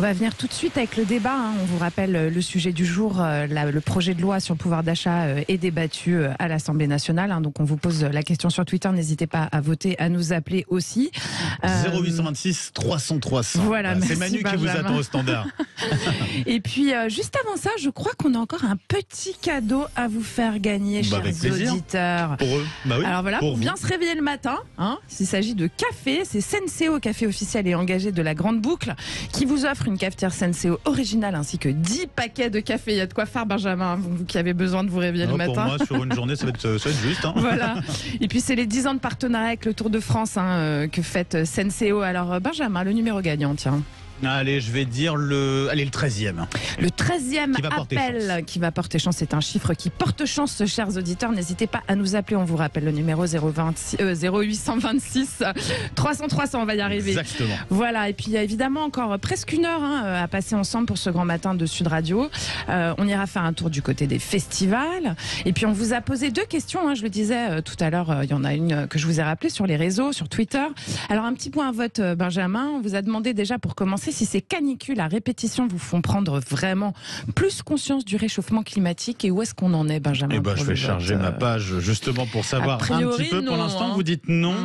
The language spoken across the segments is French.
va venir tout de suite avec le débat. On vous rappelle le sujet du jour. Le projet de loi sur le pouvoir d'achat est débattu à l'Assemblée nationale. Donc on vous pose la question sur Twitter. N'hésitez pas à voter, à nous appeler aussi. 0826 300 300. Voilà, c'est Manu Benjamin qui vous attend au standard. Et puis juste avant ça, je crois qu'on a encore un petit cadeau à vous faire gagner, chers auditeurs. Pour eux, bah oui. Alors voilà, pour bien se réveiller le matin, s'il s'agit de café, c'est Senseo, café officiel et engagé de la Grande Boucle, qui vous offre une cafetière Senseo originale ainsi que 10 paquets de café. Il y a de quoi faire, Benjamin, vous qui avez besoin de vous réveiller le matin. Pour moi, sur une journée, ça va être juste. Voilà. Et puis c'est les 10 ans de partenariat avec le Tour de France que fête Senseo. Alors Benjamin, le numéro gagnant, tiens. Allez, je vais dire le 13e. Le 13e appel qui va porter chance. C'est un chiffre qui porte chance, chers auditeurs. N'hésitez pas à nous appeler. On vous rappelle le numéro 0826 300 300. On va y arriver. Exactement. Voilà. Et puis il y a évidemment encore presque une heure à passer ensemble pour ce grand matin de Sud Radio. On ira faire un tour du côté des festivals. Et puis on vous a posé 2 questions. Je le disais tout à l'heure. Il y en a une que je vous ai rappelée sur les réseaux, sur Twitter. Alors un petit point à vote, Benjamin. On vous a demandé déjà pour commencer si ces canicules à répétition vous font prendre vraiment plus conscience du réchauffement climatique et où est-ce qu'on en est, Benjamin? Je vais charger ma page justement pour savoir un petit peu. Pour l'instant, vous dites non,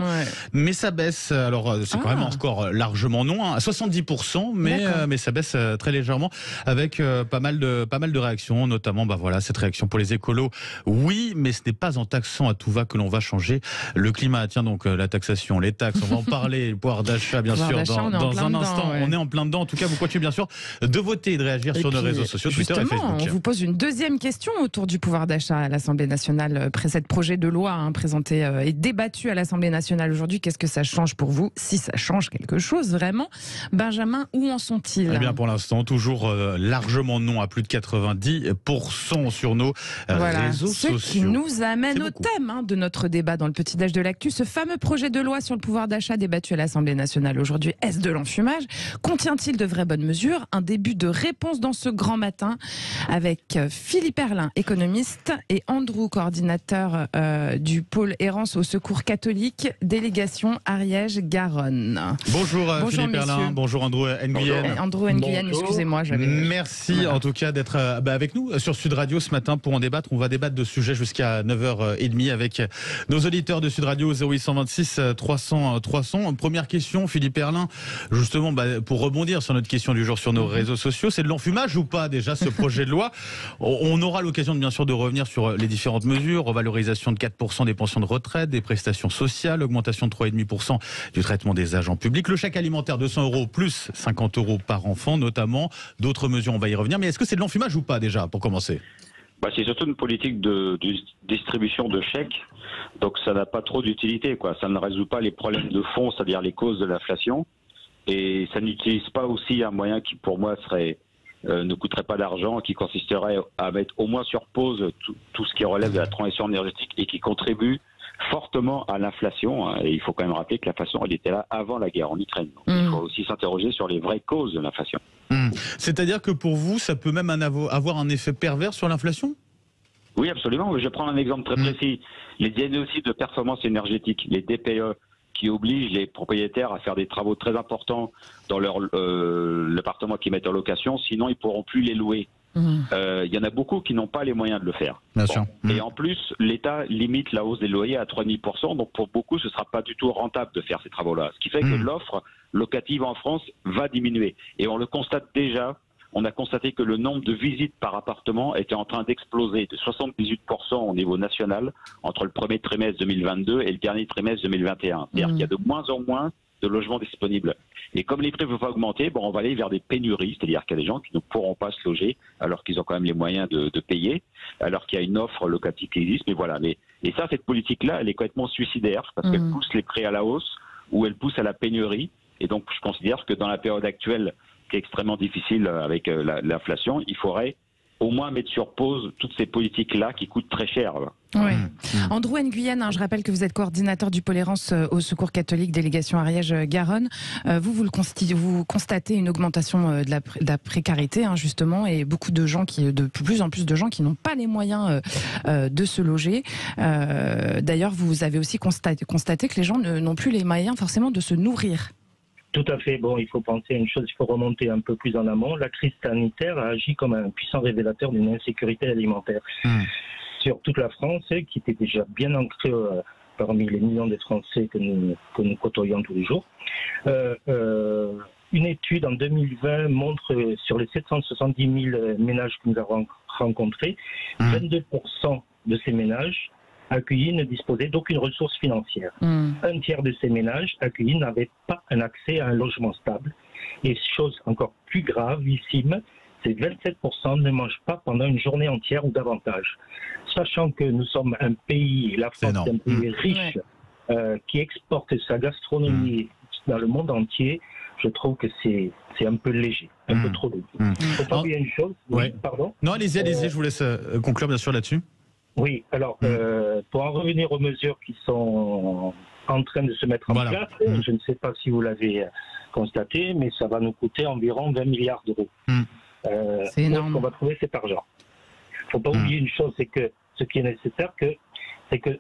mais ça baisse. Alors c'est quand même encore largement non, à 70%, mais ça baisse très légèrement avec pas mal de réactions, notamment cette réaction pour les écolos. Oui, mais ce n'est pas en taxant à tout va que l'on va changer le climat. Tiens donc la taxation, les taxes, on va en parler, le pouvoir d'achat bien sûr dans un instant. On est en plein dedans. En tout cas, vous continuez bien sûr de voter et de réagir sur nos réseaux sociaux, Twitter et Facebook. On vous pose une deuxième question autour du pouvoir d'achat à l'Assemblée nationale. Après cette projet de loi présenté et débattu à l'Assemblée nationale aujourd'hui, qu'est-ce que ça change pour vous? Si ça change quelque chose vraiment, Benjamin, où en sont-ils? Eh bien, pour l'instant, toujours largement non à plus de 90% sur nos réseaux sociaux. Ce qui nous amène au thème de notre débat dans le petit-déj de l'actu. Ce fameux projet de loi sur le pouvoir d'achat débattu à l'Assemblée nationale aujourd'hui, est-ce de l'enfumage? Contient-il de vraies bonnes mesures? Un début de réponse dans ce grand matin avec Philippe Erlin, économiste, et Andrew, coordinateur du pôle errance au secours catholique, délégation Ariège-Garonne. Bonjour Philippe Erlin, bonjour Andrew Nguyen. Andrew Nguyen, excusez-moi. Merci en tout cas d'être avec nous sur Sud Radio ce matin pour en débattre. On va débattre de sujets jusqu'à 9h30 avec nos auditeurs de Sud Radio 0826 300 300. Première question, Philippe Erlin, justement pour rebondir sur notre question du jour sur nos réseaux sociaux, c'est de l'enfumage ou pas déjà ce projet de loi? On aura l'occasion bien sûr de revenir sur les différentes mesures, revalorisation de 4% des pensions de retraite, des prestations sociales, augmentation de 3,5% du traitement des agents publics, le chèque alimentaire 200 € plus 50 € par enfant notamment, d'autres mesures, on va y revenir. Mais est-ce que c'est de l'enfumage ou pas déjà pour commencer? C'est surtout une politique de distribution de chèques, donc ça n'a pas trop d'utilité, ça ne résout pas les problèmes de fond, c'est-à-dire les causes de l'inflation. Et ça n'utilise pas aussi un moyen qui, pour moi, ne coûterait pas d'argent, qui consisterait à mettre au moins sur pause tout ce qui relève de la transition énergétique et qui contribue fortement à l'inflation. Et il faut quand même rappeler que l'inflation, elle était là avant la guerre en Ukraine. Donc, il faut aussi s'interroger sur les vraies causes de l'inflation. C'est-à-dire que pour vous, ça peut même avoir un effet pervers sur l'inflation? Oui, absolument. Je vais prendre un exemple très précis. Les diagnostics de performance énergétique, les DPE, qui obligent les propriétaires à faire des travaux très importants dans leur l'appartement qu'ils mettent en location, sinon ils ne pourront plus les louer. Il y en a beaucoup qui n'ont pas les moyens de le faire. Bien sûr. Et en plus, l'État limite la hausse des loyers à 3,5%, donc pour beaucoup, ce ne sera pas du tout rentable de faire ces travaux-là. Ce qui fait que l'offre locative en France va diminuer. Et on le constate déjà. On a constaté que le nombre de visites par appartement était en train d'exploser de 78% au niveau national entre le premier trimestre 2022 et le dernier trimestre 2021. C'est-à-dire qu'il y a de moins en moins de logements disponibles. Et comme les prix ne vont pas augmenter, on va aller vers des pénuries, c'est-à-dire qu'il y a des gens qui ne pourront pas se loger alors qu'ils ont quand même les moyens de payer, alors qu'il y a une offre locative qui existe. Et ça, cette politique-là, elle est complètement suicidaire parce qu'elle pousse les prix à la hausse ou elle pousse à la pénurie. Et donc, je considère que dans la période actuelle, qui est extrêmement difficile avec l'inflation, il faudrait au moins mettre sur pause toutes ces politiques-là qui coûtent très cher. Oui. Andrew Nguyen, je rappelle que vous êtes coordinateur du pôle errance au secours catholique, délégation Ariège-Garonne. Vous constatez une augmentation de la précarité, justement, et beaucoup de gens de plus en plus de gens qui n'ont pas les moyens de se loger. D'ailleurs, vous avez aussi constaté que les gens n'ont plus les moyens forcément de se nourrir. Tout à fait. Bon, il faut penser à une chose, il faut remonter un peu plus en amont. La crise sanitaire a agi comme un puissant révélateur d'une insécurité alimentaire sur toute la France, qui était déjà bien ancrée parmi les millions de Français que nous côtoyons tous les jours. Une étude en 2020 montre sur les 770 000 ménages que nous avons rencontrés, 22% de ces ménages accueillis ne disposaient d'aucune ressource financière. Un tiers de ces ménages accueillis n'avaient pas un accès à un logement stable. Et chose encore plus gravissime, ces 27% ne mangent pas pendant une journée entière ou davantage. Sachant que nous sommes un pays, la France est un pays riche, qui exporte sa gastronomie dans le monde entier, je trouve que c'est un peu léger, un peu trop léger. Il ne faut pas oublier une chose. Oui, pardon. Non, allez-y, je vous laisse conclure bien sûr là-dessus. Oui, alors pour en revenir aux mesures qui sont en train de se mettre en place, je ne sais pas si vous l'avez constaté, mais ça va nous coûter environ 20 milliards d'euros. C'est énorme. On va trouver cet argent. Il ne faut pas oublier une chose, c'est que ce qui est nécessaire, c'est que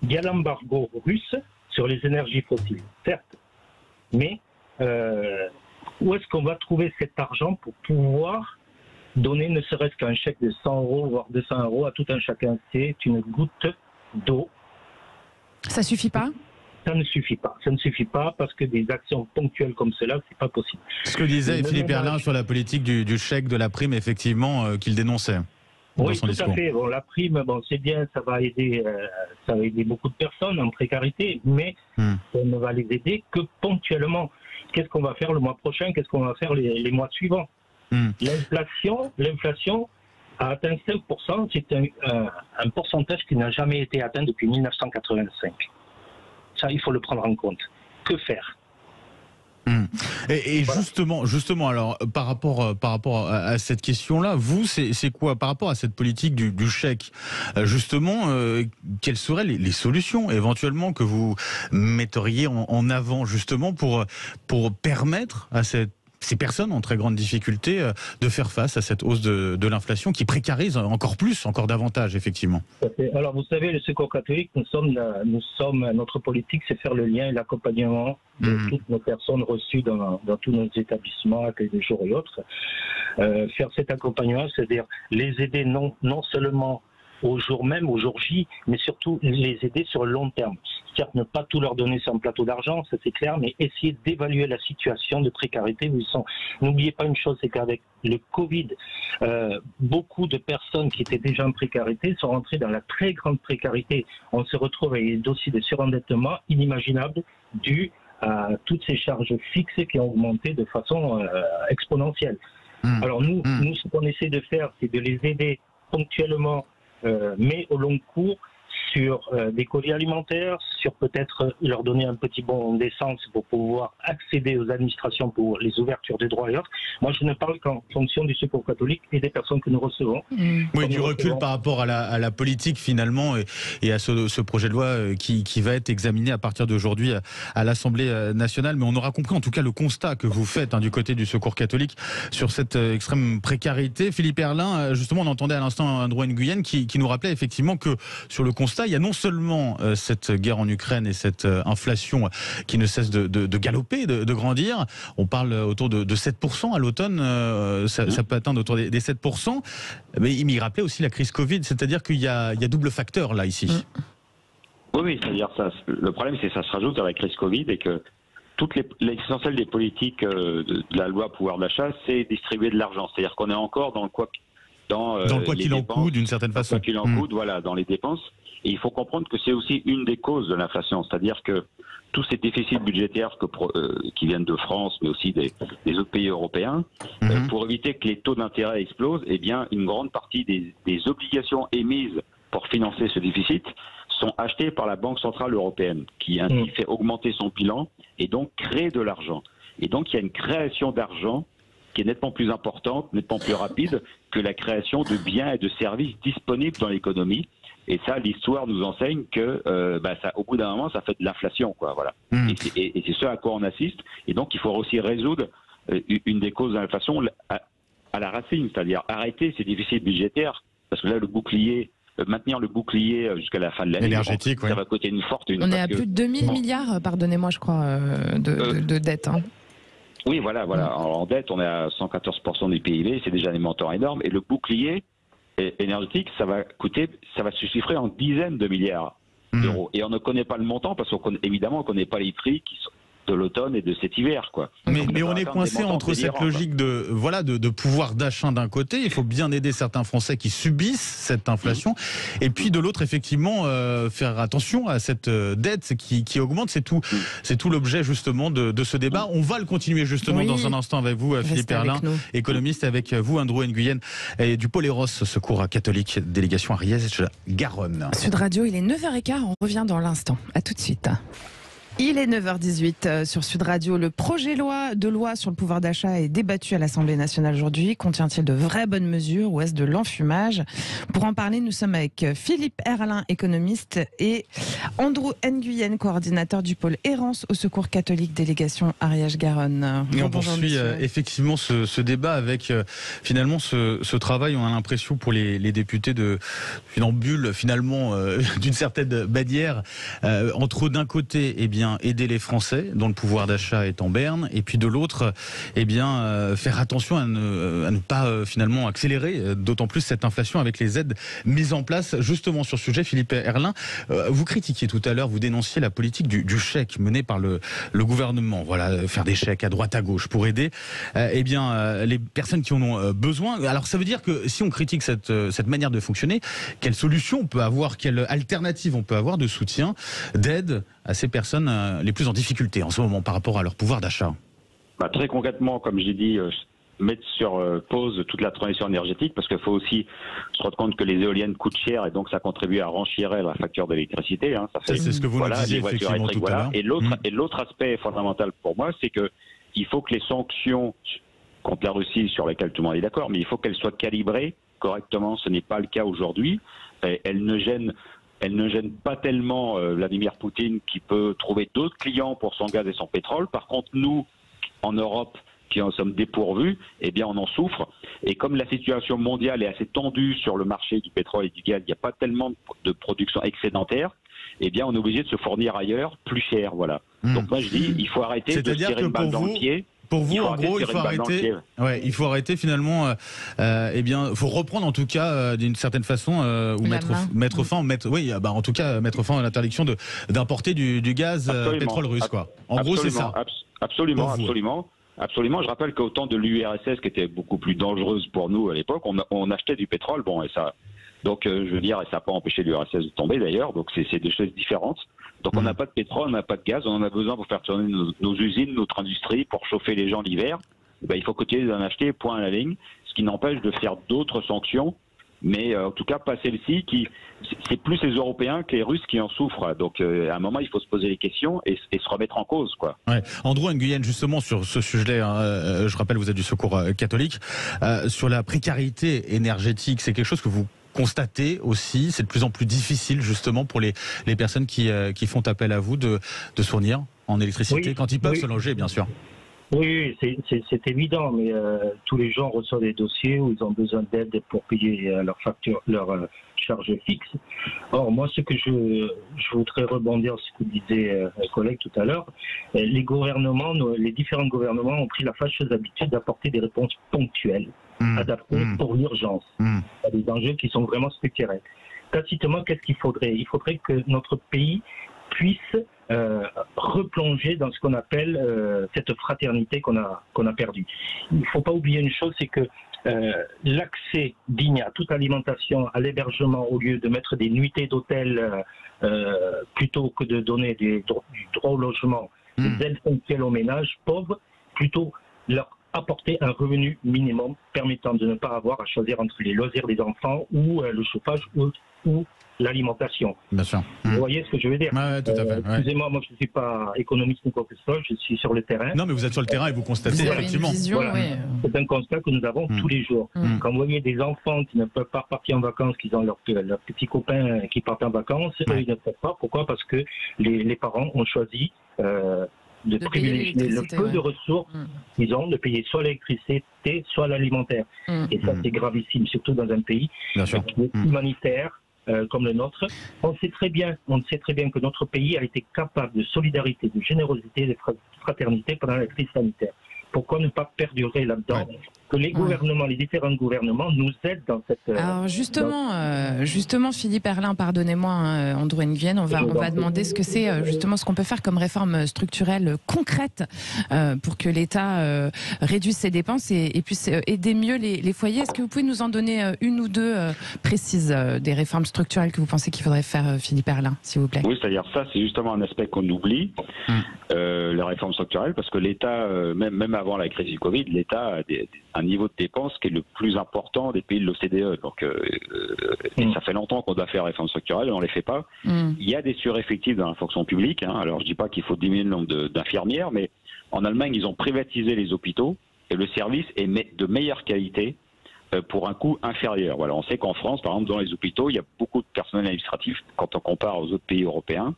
il y a l'embargo russe sur les énergies fossiles, certes, mais où est-ce qu'on va trouver cet argent pour pouvoir donner ne serait-ce qu'un chèque de 100 €, voire 200 € à tout un chacun? C'est une goutte d'eau. Ça suffit pas? Ça ne suffit pas. Ça ne suffit pas parce que des actions ponctuelles comme cela, c'est pas possible. Ce que disait Philippe Herrlin sur la politique du chèque, de la prime, effectivement, qu'il dénonçait. Oui, tout à fait. Bon, la prime, c'est bien, ça va aider beaucoup de personnes en précarité, mais ça ne va les aider que ponctuellement. Qu'est-ce qu'on va faire le mois prochain? Qu'est-ce qu'on va faire les mois suivants? L'inflation a atteint 5%, c'est un pourcentage qui n'a jamais été atteint depuis 1985. Ça, il faut le prendre en compte. Que faire? Et voilà. justement, alors par rapport à cette question-là, vous, c'est quoi par rapport à cette politique du chèque? Justement, quelles seraient les solutions éventuellement que vous metteriez en avant justement pour permettre à ces personnes en très grande difficulté de faire face à cette hausse de l'inflation qui précarise encore davantage, effectivement. Alors, vous savez, le Secours catholique, notre politique, c'est faire le lien et l'accompagnement de toutes nos personnes reçues dans tous nos établissements, accueil de jour et autres. Faire cet accompagnement, c'est-à-dire les aider non seulement au jour même, au jour J, mais surtout les aider sur le long terme. Certes, ne pas tout leur donner sur un plateau d'argent, ça c'est clair, mais essayer d'évaluer la situation de précarité où ils sont. N'oubliez pas une chose, c'est qu'avec le Covid, beaucoup de personnes qui étaient déjà en précarité sont rentrées dans la très grande précarité. On se retrouve avec des dossiers de surendettement inimaginables dus à toutes ces charges fixes qui ont augmenté de façon exponentielle. Alors nous, ce qu'on essaie de faire, c'est de les aider ponctuellement, mais au long cours, sur des colis alimentaires, sur peut-être leur donner un petit bon d'essence pour pouvoir accéder aux administrations pour les ouvertures des droits et autres. Moi, je ne parle qu'en fonction du Secours catholique et des personnes que nous recevons. Oui, du recul par rapport à la politique finalement et à ce projet de loi qui va être examiné à partir d'aujourd'hui à l'Assemblée nationale. Mais on aura compris en tout cas le constat que vous faites du côté du Secours catholique sur cette extrême précarité. Philippe Herrlin, justement, on entendait à l'instant Andrew Nguyen qui nous rappelait effectivement que sur le constat, il y a non seulement cette guerre en Ukraine et cette inflation qui ne cesse de galoper, de grandir. On parle autour de 7% à l'automne, ça peut atteindre autour des 7%. Mais il m'y rappelait aussi la crise Covid, c'est-à-dire qu'il y a double facteur là, ici. Oui, c'est-à-dire ça. Le problème, c'est que ça se rajoute à la crise Covid et que l'essentiel des politiques de la loi pouvoir d'achat, c'est distribuer de l'argent. C'est-à-dire qu'on est encore dans le quoi qu'il en coûte, d'une certaine façon. Quoi qu'il en coûte, voilà, dans les dépenses. Et il faut comprendre que c'est aussi une des causes de l'inflation, c'est-à-dire que tous ces déficits budgétaires qui viennent de France, mais aussi des autres pays européens, pour éviter que les taux d'intérêt explosent, eh bien, une grande partie des obligations émises pour financer ce déficit sont achetées par la Banque centrale européenne, qui ainsi fait augmenter son bilan et donc crée de l'argent. Et donc, il y a une création d'argent qui est nettement plus importante, nettement plus rapide que la création de biens et de services disponibles dans l'économie. Et ça, l'histoire nous enseigne que, au bout d'un moment, ça fait de l'inflation, quoi. Voilà. Et c'est ce à quoi on assiste. Et donc, il faut aussi résoudre une des causes de l'inflation à la racine, c'est-à-dire arrêter ces déficits budgétaires, parce que là, le bouclier maintenir le bouclier jusqu'à la fin de l'année. Énergétique, ça va coûter une fortune. On est à plus de 2000 milliards, pardonnez-moi, je crois, de dettes. Hein. Oui, voilà. En dette, on est à 114% du PIB, c'est déjà des montants énormes. Et le bouclier énergétique, ça va se chiffrer en dizaines de milliards d'euros. Et on ne connaît pas le montant parce qu'évidemment, on ne connaît pas les prix qui sont de l'automne et de cet hiver, quoi. Mais on est coincé entre cette logique de pouvoir d'achat d'un côté, il faut bien aider certains Français qui subissent cette inflation, et puis de l'autre, effectivement, faire attention à cette dette qui augmente. C'est tout l'objet justement de ce débat. On va le continuer justement dans un instant avec vous, Philippe Herrlin, économiste, avec vous, Andrew Nguyen, et du Pôle Eros, Secours catholique, délégation Ariège-Garonne. Sud Radio, il est 9h15, on revient dans l'instant. À tout de suite. Il est 9h18 sur Sud Radio. Le projet de loi sur le pouvoir d'achat est débattu à l'Assemblée nationale aujourd'hui. Contient-il de vraies bonnes mesures ou est-ce de l'enfumage? Pour en parler, nous sommes avec Philippe Herrlin, économiste, et Andrew Nguyen, coordinateur du pôle Errance au Secours catholique, délégation Ariège-Garonne. Et on poursuit effectivement ce débat avec finalement ce travail. On a l'impression pour les députés de funambule finalement d'une certaine manière entre d'un côté aider les Français dont le pouvoir d'achat est en berne, et puis de l'autre faire attention à ne pas finalement accélérer d'autant plus cette inflation avec les aides mises en place. Justement sur ce sujet, Philippe Herrlin, vous critiquiez tout à l'heure, vous dénonciez la politique du chèque menée par le gouvernement. Voilà, faire des chèques à droite à gauche pour aider les personnes qui en ont besoin. Alors ça veut dire que si on critique cette manière de fonctionner, quelle solution on peut avoir, quelle alternative on peut avoir de soutien, d'aide à ces personnes les plus en difficulté en ce moment par rapport à leur pouvoir d'achat? Très concrètement, comme j'ai dit, mettre sur pause toute la transition énergétique, parce qu'il faut aussi se rendre compte que les éoliennes coûtent cher et donc ça contribue à renchérir la facture d'électricité. C'est ce que vous nous disiez effectivement tout à l'heure. Et l'autre aspect fondamental pour moi, c'est que il faut que les sanctions contre la Russie, sur lesquelles tout le monde est d'accord, mais il faut qu'elles soient calibrées correctement. Ce n'est pas le cas aujourd'hui. Elles ne gênent pas tellement Vladimir Poutine, qui peut trouver d'autres clients pour son gaz et son pétrole. Par contre, nous, en Europe, qui en sommes dépourvus, on en souffre. Et comme la situation mondiale est assez tendue sur le marché du pétrole et du gaz, il n'y a pas tellement de production excédentaire, on est obligé de se fournir ailleurs plus cher. Voilà. Donc moi je dis, il faut arrêter de se tirer une balle dans le pied. Pour vous, en gros, il faut arrêter finalement. Faut reprendre en tout cas d'une certaine façon ou mettre fin. En tout cas mettre fin à l'interdiction d'importer du gaz, pétrole russe, quoi. En gros, c'est ça. Absolument. Je rappelle qu'au temps de l'URSS, qui était beaucoup plus dangereuse pour nous à l'époque, on achetait du pétrole. Donc, je veux dire, et ça n'a pas empêché l'URSS de tomber d'ailleurs. Donc, c'est des choses différentes. Donc, on n'a pas de pétrole, on n'a pas de gaz, on en a besoin pour faire tourner nos usines, notre industrie, pour chauffer les gens l'hiver. Il faut continuer d'en acheter, point à la ligne. Ce qui n'empêche de faire d'autres sanctions, mais en tout cas pas celle-ci c'est plus les Européens que les Russes qui en souffrent. Donc, à un moment, il faut se poser les questions et se remettre en cause, quoi. Ouais. Andrew Nguyen, justement sur ce sujet, je rappelle, vous êtes du Secours catholique, sur la précarité énergétique, c'est quelque chose que vous constatez aussi, c'est de plus en plus difficile justement pour les personnes qui font appel à vous de se fournir en électricité quand ils peuvent se loger, bien sûr. Oui, c'est évident, mais tous les gens reçoivent des dossiers où ils ont besoin d'aide pour payer leurs factures, leurs charges fixes. Or, moi, ce que je voudrais rebondir sur ce que disait un collègue tout à l'heure, les différents gouvernements ont pris la fâcheuse habitude d'apporter des réponses ponctuelles, adaptées pour l'urgence, à des enjeux qui sont vraiment structurels. Tacitement, qu'est-ce qu'il faudrait? Il faudrait que notre pays puisse replonger dans ce qu'on appelle cette fraternité qu'on a perdue. Il ne faut pas oublier une chose, c'est que l'accès digne à toute alimentation, à l'hébergement, au lieu de mettre des nuitées d'hôtel plutôt que de donner du droit au logement, des aides ponctuelles aux ménages pauvres, plutôt leur apporter un revenu minimum permettant de ne pas avoir à choisir entre les loisirs des enfants ou le chauffage ou l'alimentation. Bien sûr. Vous voyez ce que je veux dire? Tout à fait. Excusez-moi, moi je ne suis pas économiste ni quoi que ce soit, je suis sur le terrain. Non, mais vous êtes sur le terrain et vous constatez effectivement. C'est un constat que nous avons tous les jours. Quand vous voyez des enfants qui ne peuvent pas partir en vacances, qui ont leurs petits copains qui partent en vacances, eux, ils ne peuvent pas. Pourquoi? Parce que les parents ont choisi de privilégier le peu de ressources qu'ils ont, de payer soit l'électricité, soit l'alimentaire. Et ça, c'est gravissime, surtout dans un pays qui est humanitaire, comme le nôtre. On sait très bien que notre pays a été capable de solidarité, de générosité, de fraternité pendant la crise sanitaire. Pourquoi ne pas perdurer là-dedans? Que les gouvernements, les différents gouvernements nous aident dans cette... Alors justement, Philippe Herlin, pardonnez-moi, Andrew Nguyen, on va demander ce que c'est justement ce qu'on peut faire comme réforme structurelle concrète pour que l'État réduise ses dépenses et puisse aider mieux les foyers. Est-ce que vous pouvez nous en donner une ou deux précises des réformes structurelles que vous pensez qu'il faudrait faire, Philippe Herlin, s'il vous plaît? Oui, c'est-à-dire ça, c'est justement un aspect qu'on oublie, la réforme structurelle, parce que l'État, même avant la crise du Covid, l'État a un niveau de dépenses qui est le plus important des pays de l'OCDE. Donc, et ça fait longtemps qu'on doit faire la réforme structurelle, on ne les fait pas. Il y a des sureffectifs dans la fonction publique. Alors, je ne dis pas qu'il faut diminuer le nombre d'infirmières, mais en Allemagne, ils ont privatisé les hôpitaux et le service est de meilleure qualité pour un coût inférieur. Voilà, on sait qu'en France, par exemple, dans les hôpitaux, il y a beaucoup de personnel administratif quand on compare aux autres pays européens.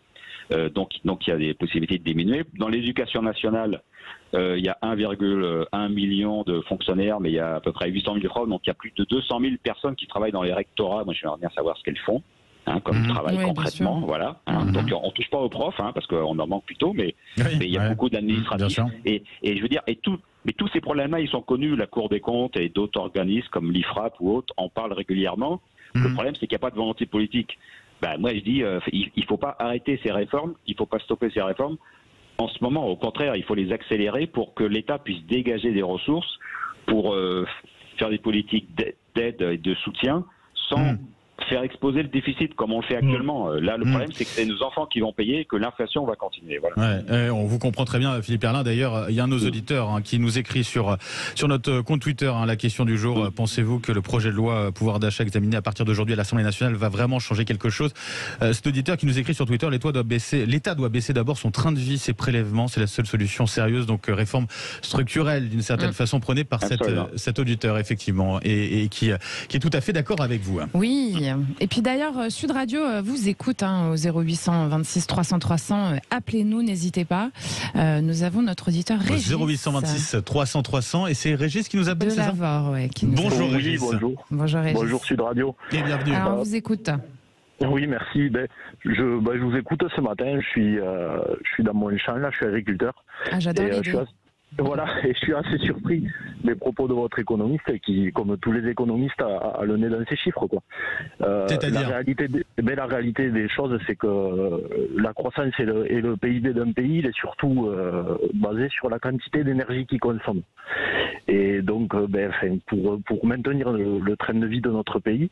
Donc il y a des possibilités de diminuer. Dans l'éducation nationale, il y a 1,1 million de fonctionnaires, mais il y a à peu près 800 000 profs, donc il y a plus de 200 000 personnes qui travaillent dans les rectorats. Moi, je voudrais bien savoir ce qu'elles font, comme travail concrètement. Voilà. Donc on touche pas aux profs, parce qu'on en manque plutôt, mais il y a beaucoup d'administratifs. Et je veux dire, mais tous ces problèmes-là, ils sont connus. La Cour des comptes et d'autres organismes comme l'IFRAP ou autres en parlent régulièrement. Le problème, c'est qu'il n'y a pas de volonté politique. Moi, je dis, il ne faut pas arrêter ces réformes, il ne faut pas stopper ces réformes. En ce moment, au contraire, il faut les accélérer pour que l'État puisse dégager des ressources pour faire des politiques d'aide et de soutien sans faire exploser le déficit comme on le fait actuellement. Là, le problème, c'est que c'est nos enfants qui vont payer et que l'inflation va continuer. Voilà. On vous comprend très bien, Philippe Herlin. D'ailleurs, il y a un de nos auditeurs qui nous écrit sur notre compte Twitter la question du jour. Pensez-vous que le projet de loi pouvoir d'achat examiné à partir d'aujourd'hui à l'Assemblée nationale va vraiment changer quelque chose? Cet auditeur qui nous écrit sur Twitter, l'État doit baisser d'abord son train de vie, ses prélèvements. C'est la seule solution sérieuse. Donc, réforme structurelle, d'une certaine façon, prônée par cet auditeur, effectivement, et qui est tout à fait d'accord avec vous. Oui. Et puis d'ailleurs, Sud Radio vous écoute au 0800 26 300 300. Appelez-nous, n'hésitez pas. Nous avons notre auditeur Régis. 0826 300 300 et c'est Régis qui nous appelle, c'est ça? Bonjour Régis. Bonjour. Bonjour Régis. Bonjour Sud Radio. Et bienvenue. Alors, on vous écoute. Oui, merci. Je vous écoute ce matin. Je suis dans mon champ là. Je suis agriculteur. J'adore l'idée. Voilà, et je suis assez surpris des propos de votre économiste qui, comme tous les économistes, a le nez dans ces chiffres, quoi. C'est-à-dire la réalité des choses, c'est que la croissance et le PIB d'un pays, il est surtout basé sur la quantité d'énergie qu'il consomme. Et donc, pour maintenir le train de vie de notre pays,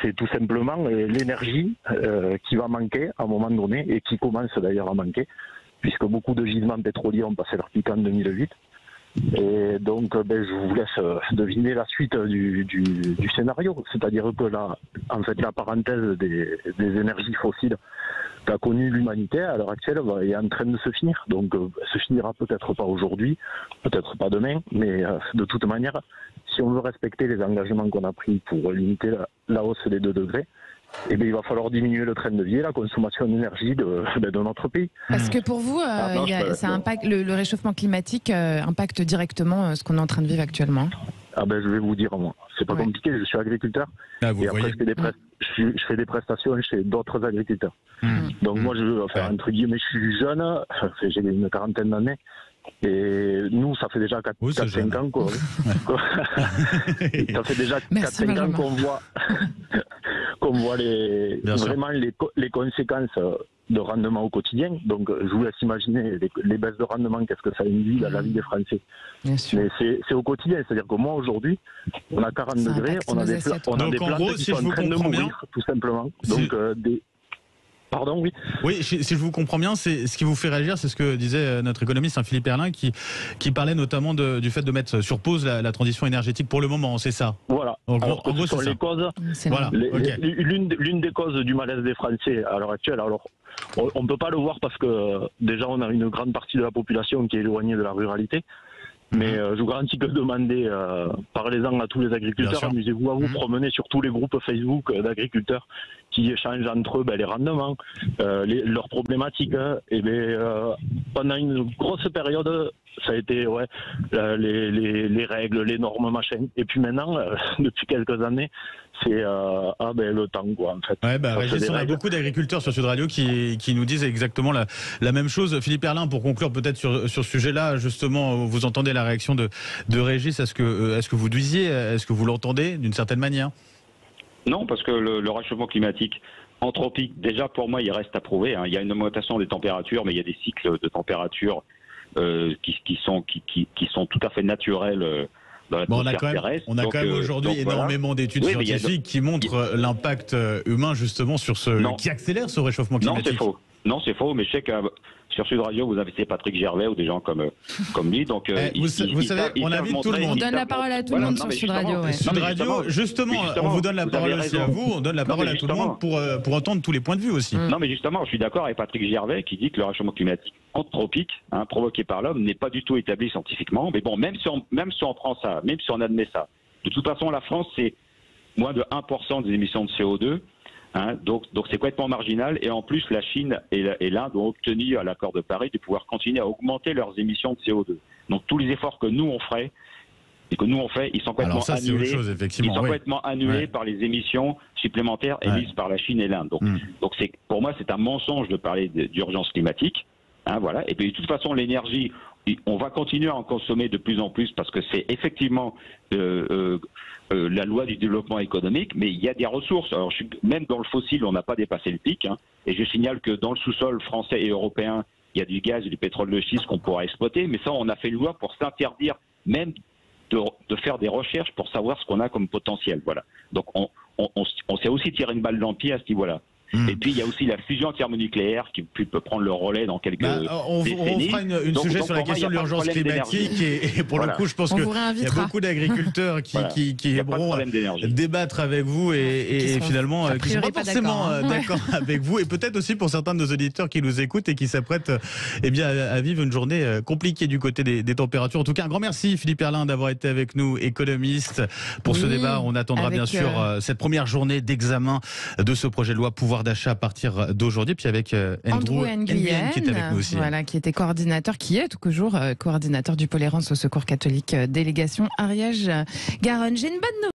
c'est tout simplement l'énergie qui va manquer à un moment donné, et qui commence d'ailleurs à manquer, puisque beaucoup de gisements pétroliers ont passé leur pic en 2008. Et donc, je vous laisse deviner la suite du scénario. C'est-à-dire que la parenthèse des énergies fossiles qu'a connue l'humanité à l'heure actuelle est en train de se finir. Donc, se finira peut-être pas aujourd'hui, peut-être pas demain, mais de toute manière, si on veut respecter les engagements qu'on a pris pour limiter la hausse des 2 degrés, il va falloir diminuer le train de vie et la consommation d'énergie de notre pays. Parce que pour vous, le réchauffement climatique impacte directement ce qu'on est en train de vivre actuellement. Je vais vous dire, moi, c'est pas compliqué, je suis agriculteur et après je fais des prestations chez d'autres agriculteurs. Donc moi, entre guillemets, je suis jeune, j'ai une quarantaine d'années. Et nous, ça fait déjà 4-5 ans ça fait déjà 4-5 ans qu'on voit vraiment les conséquences de rendement au quotidien. Donc, je vous laisse imaginer les baisses de rendement, qu'est-ce que ça induit dans la vie des Français. Mais c'est au quotidien. C'est-à-dire que moi, aujourd'hui, on a 40 degrés, on a des plantes qui sont en train de mourir, tout simplement. Donc, Pardon, oui. Oui, si je vous comprends bien, c'est ce qui vous fait réagir, c'est ce que disait notre économiste Philippe Herlin, qui parlait notamment du fait de mettre sur pause la transition énergétique pour le moment, c'est ça? Voilà. En gros, ce sont les causes. Voilà. L'une des causes du malaise des Français à l'heure actuelle. Alors, on ne peut pas le voir parce que déjà, on a une grande partie de la population qui est éloignée de la ruralité. Mais je vous garantis que demander, parlez-en à tous les agriculteurs, amusez-vous à vous promener sur tous les groupes Facebook d'agriculteurs qui échangent entre eux les rendements, leurs problématiques. Et pendant une grosse période, ça a été les règles, les normes, machin. Et puis maintenant, depuis quelques années, c'est le temps, quoi, en fait. Ouais, Régis, on a beaucoup d'agriculteurs sur Sud Radio qui nous disent exactement la même chose. Philippe Herlin, pour conclure peut-être sur ce sujet-là, justement, vous entendez la réaction de Régis. Est-ce que vous disiez, est-ce que vous l'entendez d'une certaine manière? Non, parce que le réchauffement climatique anthropique, déjà pour moi, il reste à prouver. Il y a une augmentation des températures, mais il y a des cycles de température qui sont tout à fait naturels. On a quand même aujourd'hui énormément d'études scientifiques qui montrent l'impact humain justement qui accélère ce réchauffement climatique. Non, c'est faux, mais je sais que sur Sud Radio, vous invitez Patrick Gervais ou des gens comme lui. Donc, vous savez, on invite tout le monde. On donne la parole à tout le monde sur Sud Radio. Sud Radio, justement, on vous donne la parole aussi à vous, on donne la parole à tout le monde pour entendre tous les points de vue aussi. Non, mais justement, je suis d'accord avec Patrick Gervais qui dit que le réchauffement climatique anthropique, provoqué par l'homme, n'est pas du tout établi scientifiquement. Mais bon, même si on prend ça, même si on admet ça, de toute façon, la France, c'est moins de 1% des émissions de CO2. Donc c'est complètement marginal, et en plus la Chine et l'Inde ont obtenu à l'accord de Paris de pouvoir continuer à augmenter leurs émissions de CO2. Donc tous les efforts que nous on ferait et que nous on fait, ils sont complètement annulés. Complètement annulés par les émissions supplémentaires émises par la Chine et l'Inde. Donc pour moi c'est un mensonge de parler d'urgence climatique. Voilà. Et puis de toute façon l'énergie, on va continuer à en consommer de plus en plus parce que c'est effectivement la loi du développement économique, mais il y a des ressources. Alors, même dans le fossile, on n'a pas dépassé le pic. Et je signale que dans le sous-sol français et européen, il y a du gaz et du pétrole de schiste qu'on pourra exploiter. Mais ça, on a fait une loi pour s'interdire même de faire des recherches pour savoir ce qu'on a comme potentiel. Voilà. Donc on s'est aussi tiré une balle dans le pied à ce niveau-là. Et puis il y a aussi la fusion thermonucléaire qui peut prendre le relais dans quelques on décennies. On fera une sujet sur la question de l'urgence climatique et pour le coup je pense qu'il y a beaucoup d'agriculteurs qui aimeront débattre avec vous et finalement qui ne sont pas forcément d'accord avec vous, et peut-être aussi pour certains de nos auditeurs qui nous écoutent et qui s'apprêtent à vivre une journée compliquée du côté des températures. En tout cas, un grand merci Philippe Herlin d'avoir été avec nous, économiste, pour ce débat. On attendra bien sûr cette première journée d'examen de ce projet de loi pouvoir d'achat à partir d'aujourd'hui, puis avec Andrew Nguyen qui est avec nous aussi. Voilà, qui était coordinateur, qui est toujours coordinateur du Pôle Errance au Secours catholique, délégation Ariège-Garonne. J'ai une bonne nouvelle.